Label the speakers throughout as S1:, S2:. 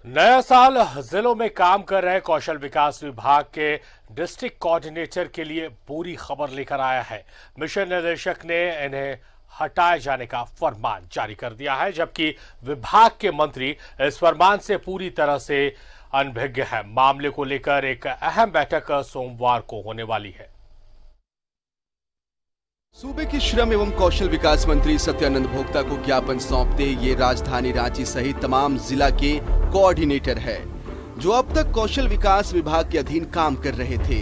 S1: नया साल जिलों में काम कर रहे कौशल विकास विभाग के डिस्ट्रिक्ट कोऑर्डिनेटर के लिए बुरी खबर लेकर आया है। मिशन निदेशक ने इन्हें हटाए जाने का फरमान जारी कर दिया है, जबकि विभाग के मंत्री इस फरमान से पूरी तरह से अनभिज्ञ है। मामले को लेकर एक अहम बैठक सोमवार को होने वाली है।
S2: सूबे के श्रम एवं कौशल विकास मंत्री सत्यानंद भोक्ता को ज्ञापन सौंपते ये राजधानी रांची सहित तमाम जिला के कोऑर्डिनेटर है, जो अब तक कौशल विकास विभाग के अधीन काम कर रहे थे।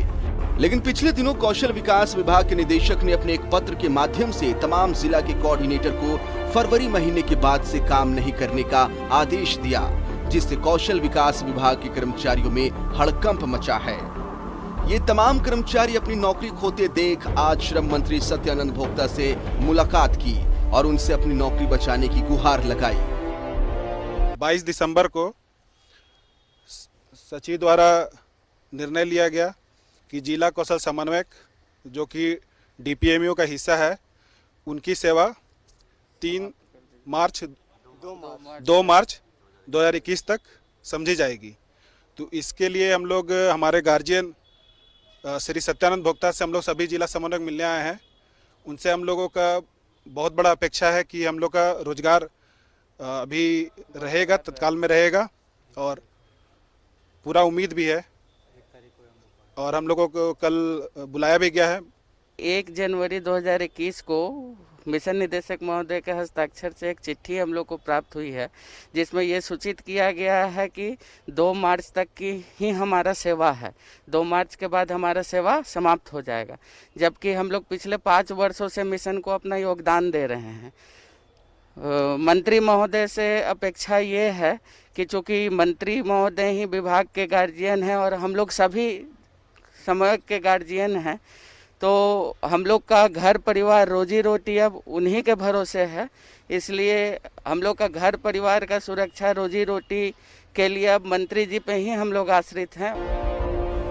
S2: लेकिन पिछले दिनों कौशल विकास विभाग के निदेशक ने अपने एक पत्र के माध्यम से तमाम जिला के कोऑर्डिनेटर को फरवरी महीने के बाद से काम नहीं करने का आदेश दिया, जिससे कौशल विकास विभाग के कर्मचारियों में हड़कंप मचा है। ये तमाम कर्मचारी अपनी नौकरी खोते देख आज श्रम मंत्री सत्यानंद भोक्ता से मुलाकात की और उनसे अपनी नौकरी बचाने की गुहार लगाई।
S3: 22 दिसंबर को सचिव द्वारा निर्णय लिया गया कि जिला कौशल समन्वयक जो कि डीपीएमयू का हिस्सा है, उनकी सेवा 2 मार्च 2021 तक समझी जाएगी। तो इसके लिए हम लोग हमारे गार्जियन श्री सत्यानंद भोक्ता से हम लोग सभी जिला समन्वयक मिलने आए हैं। उनसे हम लोगों का बहुत बड़ा अपेक्षा है कि हम लोग का रोजगार अभी रहेगा, तत्काल में रहेगा और पूरा उम्मीद भी है। और हम लोगों को कल बुलाया भी गया है।
S4: 1 जनवरी 2021 को मिशन निदेशक महोदय के हस्ताक्षर से एक चिट्ठी हम लोग को प्राप्त हुई है, जिसमें ये सूचित किया गया है कि 2 मार्च तक की ही हमारा सेवा है। 2 मार्च के बाद हमारा सेवा समाप्त हो जाएगा, जबकि हम लोग पिछले 5 वर्षों से मिशन को अपना योगदान दे रहे हैं। मंत्री महोदय से अपेक्षा ये है कि चूँकि मंत्री महोदय ही विभाग के गार्जियन हैं और हम लोग सभी समन्वयक के गार्जियन हैं, तो हम लोग का घर परिवार रोजी रोटी अब उन्हीं के भरोसे है। इसलिए हम लोग का घर परिवार का सुरक्षा रोजी रोटी के लिए अब मंत्री जी पे ही हम लोग आश्रित हैं।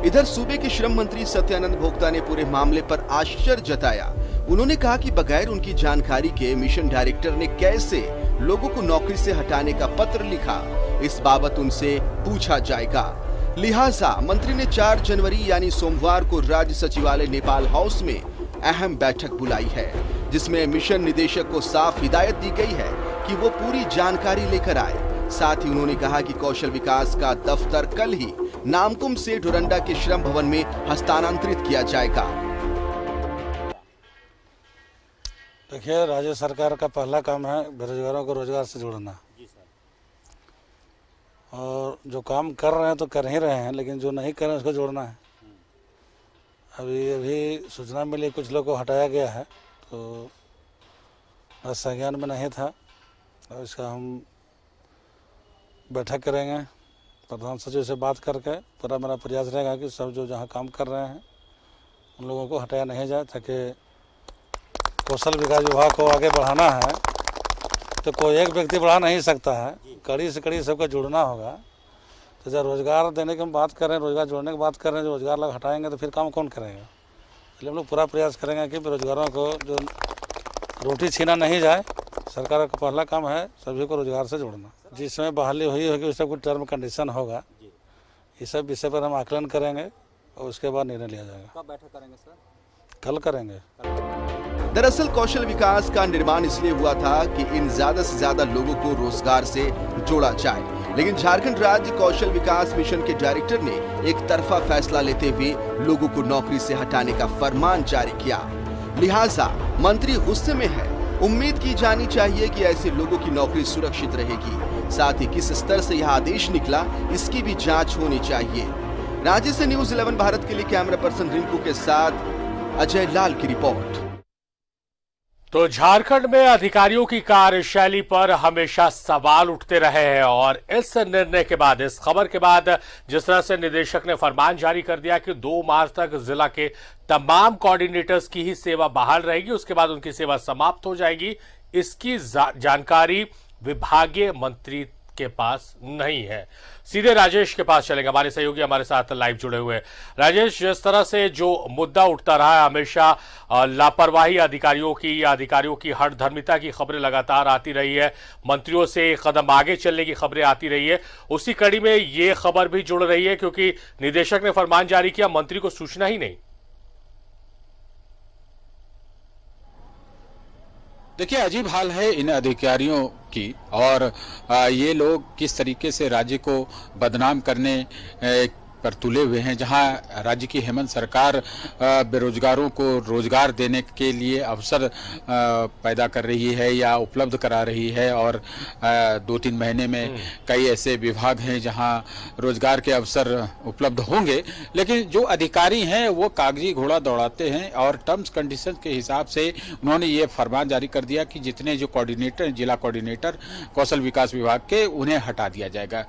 S2: इधर सूबे के श्रम मंत्री सत्यानंद भोक्ता ने पूरे मामले पर आश्चर्य जताया। उन्होंने कहा कि बगैर उनकी जानकारी के मिशन डायरेक्टर ने कैसे लोगों को नौकरी से हटाने का पत्र लिखा, इस बाबत उनसे पूछा जाएगा। लिहाजा मंत्री ने 4 जनवरी यानी सोमवार को राज्य सचिवालय नेपाल हाउस में अहम बैठक बुलाई है, जिसमें मिशन निदेशक को साफ हिदायत दी गई है कि वो पूरी जानकारी लेकर आए। साथ ही उन्होंने कहा कि कौशल विकास का दफ्तर कल ही नामकुम से डोरंडा के श्रम भवन में हस्तांतरित किया जाएगा।
S5: देखिए, राज्य सरकार का पहला काम है बेरोजगारों को रोजगार से जोड़ना। और जो काम कर रहे हैं तो कर ही रहे हैं, लेकिन जो नहीं कर रहे हैं उसको जोड़ना है। अभी सूचना मिली कुछ लोग को हटाया गया है, तो संज्ञान में नहीं था और इसका हम बैठक करेंगे। प्रधान सचिव से बात करके पूरा मेरा प्रयास रहेगा कि सब जो जहाँ काम कर रहे हैं उन लोगों को हटाया नहीं जाए, ताकि कौशल विकास विभाग को आगे बढ़ाना है तो कोई एक व्यक्ति बढ़ा नहीं सकता है, कड़ी से कड़ी सबको जुड़ना होगा। तो जब रोजगार देने की हम बात कर रहे हैं, रोजगार जोड़ने की बात कर रहे हैं, जो रोजगार लोग हटाएंगे तो फिर काम कौन करेगा। इसलिए हम लोग पूरा प्रयास करेंगे कि बेरोजगारों को जो रोटी छीना नहीं जाए। सरकार का पहला काम है सभी को रोजगार से जोड़ना। जिस समय बहाली हुई होगी उस सब कुछ टर्म कंडीशन होगा। इस सब विषय पर हम आकलन करेंगे और उसके बाद निर्णय लिया जाएगा।
S6: कब बैठक करेंगे सर?
S5: कल करेंगे।
S2: दरअसल कौशल विकास का निर्माण इसलिए हुआ था कि इन ज्यादा से ज्यादा लोगों को रोजगार से जोड़ा जाए, लेकिन झारखंड राज्य कौशल विकास मिशन के डायरेक्टर ने एक तरफा फैसला लेते हुए लोगों को नौकरी से हटाने का फरमान जारी किया। लिहाजा मंत्री गुस्से में है। उम्मीद की जानी चाहिए कि ऐसे लोगों की नौकरी सुरक्षित रहेगी। साथ ही किस स्तर से यह आदेश निकला, इसकी भी जाँच होनी चाहिए। रांची से न्यूज़ 11 भारत के लिए कैमरा पर्सन रिंकू के साथ अजय लाल की रिपोर्ट।
S1: तो झारखंड में अधिकारियों की कार्यशैली पर हमेशा सवाल उठते रहे हैं और इस निर्णय के बाद, इस खबर के बाद जिस तरह से निदेशक ने फरमान जारी कर दिया कि 2 मार्च तक जिला के तमाम कोऑर्डिनेटर्स की ही सेवा बहाल रहेगी, उसके बाद उनकी सेवा समाप्त हो जाएगी। इसकी जानकारी विभागीय मंत्री के पास नहीं है। सीधे राजेश के पास चलेंगे, हमारे सहयोगी हमारे साथ लाइव जुड़े हुए हैं। राजेश, जिस तरह से जो मुद्दा उठता रहा है हमेशा लापरवाही अधिकारियों की या अधिकारियों की हठधर्मिता की खबरें लगातार आती रही है, मंत्रियों से कदम आगे चलने की खबरें आती रही है, उसी कड़ी में ये खबर भी जुड़ रही है क्योंकि निदेशक ने फरमान जारी किया, मंत्री को सूचना ही नहीं।
S6: देखिए, अजीब हाल है इन अधिकारियों की और ये लोग किस तरीके से राज्य को बदनाम करने पर तुले हुए हैं। जहां राज्य की हेमंत सरकार बेरोजगारों को रोजगार देने के लिए अवसर पैदा कर रही है या उपलब्ध करा रही है और 2-3 महीने में कई ऐसे विभाग हैं जहां रोजगार के अवसर उपलब्ध होंगे, लेकिन जो अधिकारी हैं वो कागजी घोड़ा दौड़ाते हैं और टर्म्स कंडीशंस के हिसाब से उन्होंने ये फरमान जारी कर दिया कि जितने जो कोऑर्डिनेटर, जिला कोऑर्डिनेटर कौशल विकास विभाग के, उन्हें हटा दिया जाएगा।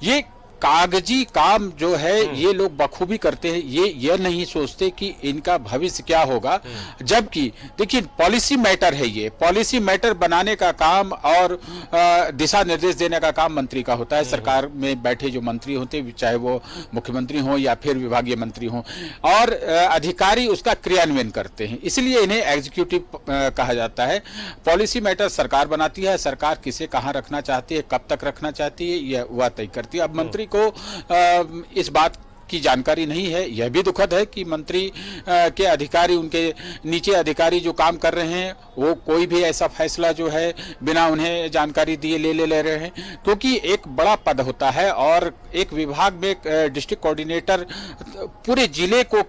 S6: ये कागजी काम जो है ये लोग बखूबी करते हैं, ये नहीं सोचते कि इनका भविष्य क्या होगा। जबकि देखिए, पॉलिसी मैटर है, ये पॉलिसी मैटर बनाने का काम और दिशा निर्देश देने का काम मंत्री का होता है। सरकार में बैठे जो मंत्री होते हैं, चाहे वो मुख्यमंत्री हो या फिर विभागीय मंत्री हो, और अधिकारी उसका क्रियान्वयन करते हैं, इसलिए इन्हें एग्जीक्यूटिव कहा जाता है। पॉलिसी मैटर सरकार बनाती है, सरकार किसे कहाँ रखना चाहती है, कब तक रखना चाहती है, यह वह तय करती है। अब मंत्री को इस बात की जानकारी नहीं है। यह भी दुखद है कि मंत्री के अधिकारी, उनके नीचे अधिकारी जो काम कर रहे हैं, वो कोई भी ऐसा फैसला जो है बिना उन्हें जानकारी दिए ले रहे हैं, क्योंकि एक बड़ा पद होता है और एक विभाग में डिस्ट्रिक्ट कोऑर्डिनेटर पूरे जिले को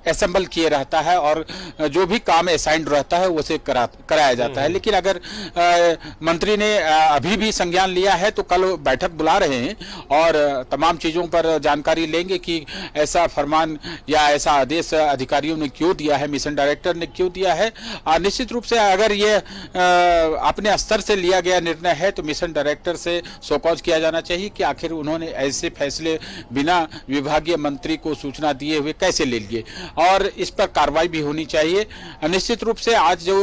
S6: असेंबल किए रहता है और जो भी काम असाइंड रहता है उसे कराया जाता है। लेकिन अगर मंत्री ने अभी भी संज्ञान लिया है तो कल बैठक बुला रहे हैं और तमाम चीज़ों पर जानकारी लेंगे कि ऐसा फरमान या ऐसा आदेश अधिकारियों ने क्यों दिया है, मिशन डायरेक्टर ने क्यों दिया है। निश्चित रूप से अगर ये अपने स्तर से लिया गया निर्णय है तो मिशन डायरेक्टर से शोकॉज किया जाना चाहिए कि आखिर उन्होंने ऐसे फैसले बिना विभागीय मंत्री को सूचना दिए हुए कैसे ले लिए, और इस पर कार्रवाई भी होनी चाहिए। निश्चित रूप से आज जो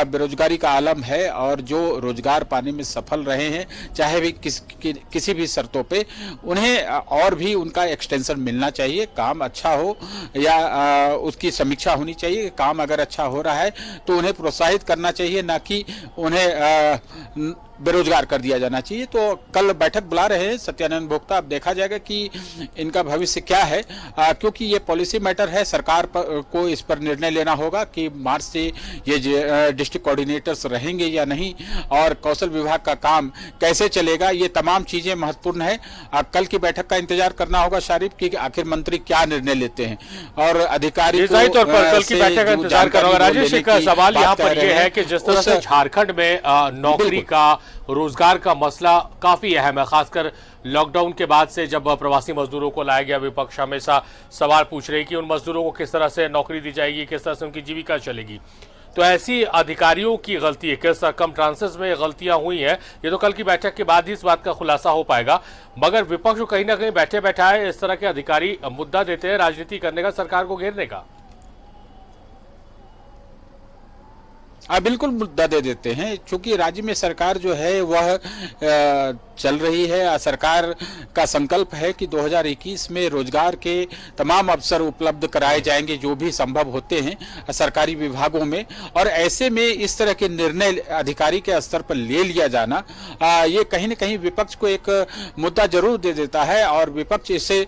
S6: बेरोजगारी का आलम है और जो रोजगार पाने में सफल रहे हैं, चाहे भी किसी भी शर्तों पे, उन्हें और भी उनका एक्सटेंशन मिलना चाहिए। काम अच्छा हो या उसकी समीक्षा होनी चाहिए। काम अगर अच्छा हो रहा है तो उन्हें प्रोत्साहित करना चाहिए, ना कि उन्हें बेरोजगार कर दिया जाना चाहिए। तो कल बैठक बुला रहे हैं सत्यानंद भोक्ता, अब देखा जाएगा कि इनका भविष्य क्या है, क्योंकि ये पॉलिसी मैटर है। सरकार को इस पर निर्णय लेना होगा कि मार्च से ये डिस्ट्रिक्ट कोऑर्डिनेटर्स रहेंगे या नहीं और कौशल विभाग का काम कैसे चलेगा, ये तमाम चीजें महत्वपूर्ण है। कल की बैठक का इंतजार करना होगा शारिफ कि आखिर मंत्री क्या निर्णय लेते हैं और अधिकारी
S1: तौर पर कल की बैठक का इंतजार करना होगा। राजेश, एक सवाल यहाँ पर यह है कि जिस तरह से झारखंड में नौकरी का, रोजगार का मसला काफी अहम है, खासकर लॉकडाउन के बाद से जब प्रवासी मजदूरों को लाया गया, विपक्ष हमेशा सवाल पूछ रही कि उन मजदूरों को किस तरह से नौकरी दी जाएगी, किस तरह से उनकी जीविका चलेगी। तो ऐसी अधिकारियों की गलती है, किस सर्कमस्टांसेस में गलतियां हुई हैं, ये तो कल की बैठक के बाद ही इस बात का खुलासा हो पाएगा। मगर विपक्ष को कहीं ना कहीं बैठे बैठाए इस तरह के अधिकारी मुद्दा देते हैं राजनीति करने का, सरकार को घेरने का।
S6: बिल्कुल मुद्दा दे देते हैं, क्योंकि राज्य में सरकार जो है वह चल रही है। सरकार का संकल्प है कि 2021 में रोजगार के तमाम अवसर उपलब्ध कराए जाएंगे जो भी संभव होते हैं सरकारी विभागों में, और ऐसे में इस तरह के निर्णय अधिकारी के स्तर पर ले लिया जाना, ये कहीं न कहीं विपक्ष को एक मुद्दा जरूर दे देता है और विपक्ष इसे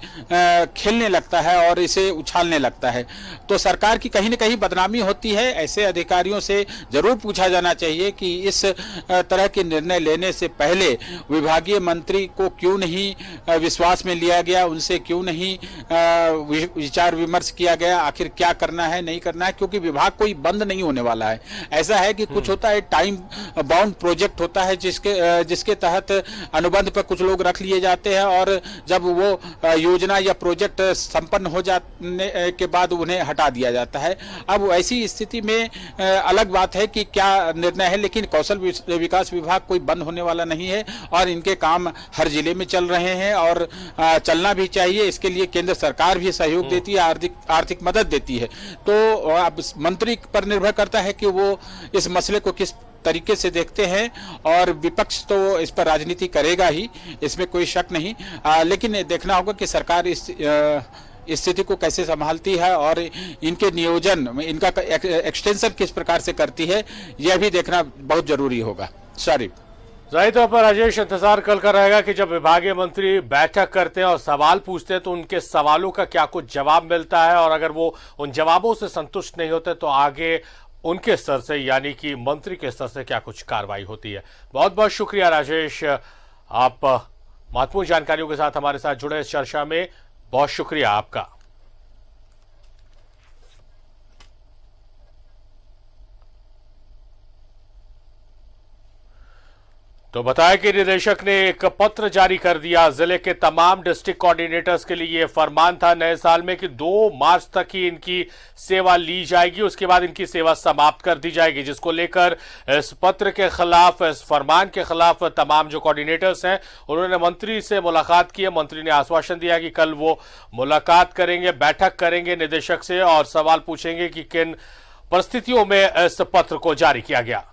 S6: खेलने लगता है और इसे उछालने लगता है। तो सरकार की कहीं न कहीं बदनामी होती है। ऐसे अधिकारियों से जरूर पूछा जाना चाहिए कि इस तरह के निर्णय लेने से पहले विभागीय मंत्री को क्यों नहीं विश्वास में लिया गया, उनसे क्यों नहीं विचार विमर्श किया गया, आखिर क्या करना है नहीं करना है, क्योंकि विभाग कोई बंद नहीं होने वाला है। ऐसा है कि कुछ होता है, टाइम बाउंड प्रोजेक्ट होता है जिसके तहत अनुबंध पर कुछ लोग रख लिए जाते हैं और जब वो योजना या प्रोजेक्ट संपन्न हो जाने के बाद उन्हें हटा दिया जाता है। अब ऐसी स्थिति में अलग बात है कि क्या निर्णय है, लेकिन कौशल विकास विभाग कोई बंद होने वाला नहीं है और इनके काम हर जिले में चल रहे हैं और चलना भी चाहिए। इसके लिए केंद्र सरकार भी सहयोग देती है, आर्थिक मदद देती है। तो अब मंत्री पर निर्भर करता है कि वो इस मसले को किस तरीके से देखते हैं और विपक्ष तो इस पर राजनीति करेगा ही, इसमें कोई शक नहीं। लेकिन देखना होगा कि सरकार इस स्थिति को कैसे संभालती है और इनके नियोजन, इनका एक्सटेंशन किस प्रकार से करती है, यह भी देखना बहुत जरूरी होगा। सॉरी।
S1: जाहिर तौर पर राजेश, इंतजार कल का रहेगा कि जब विभागीय मंत्री बैठक करते हैं और सवाल पूछते हैं तो उनके सवालों का क्या कुछ जवाब मिलता है, और अगर वो उन जवाबों से संतुष्ट नहीं होते तो आगे उनके स्तर से यानी कि मंत्री के स्तर से क्या कुछ कार्रवाई होती है। बहुत बहुत शुक्रिया राजेश, आप महत्वपूर्ण जानकारियों के साथ हमारे साथ जुड़े इस चर्चा में। बहुत शुक्रिया आपका। तो बताया कि निदेशक ने एक पत्र जारी कर दिया जिले के तमाम डिस्ट्रिक्ट कोऑर्डिनेटर्स के लिए। यह फरमान था नए साल में कि 2 मार्च तक ही इनकी सेवा ली जाएगी, उसके बाद इनकी सेवा समाप्त कर दी जाएगी, जिसको लेकर इस पत्र के खिलाफ, इस फरमान के खिलाफ तमाम जो कोऑर्डिनेटर्स हैं उन्होंने मंत्री से मुलाकात की है। मंत्री ने आश्वासन दिया कि कल वो मुलाकात करेंगे, बैठक करेंगे निदेशक से और सवाल पूछेंगे कि किन परिस्थितियों में इस पत्र को जारी किया गया।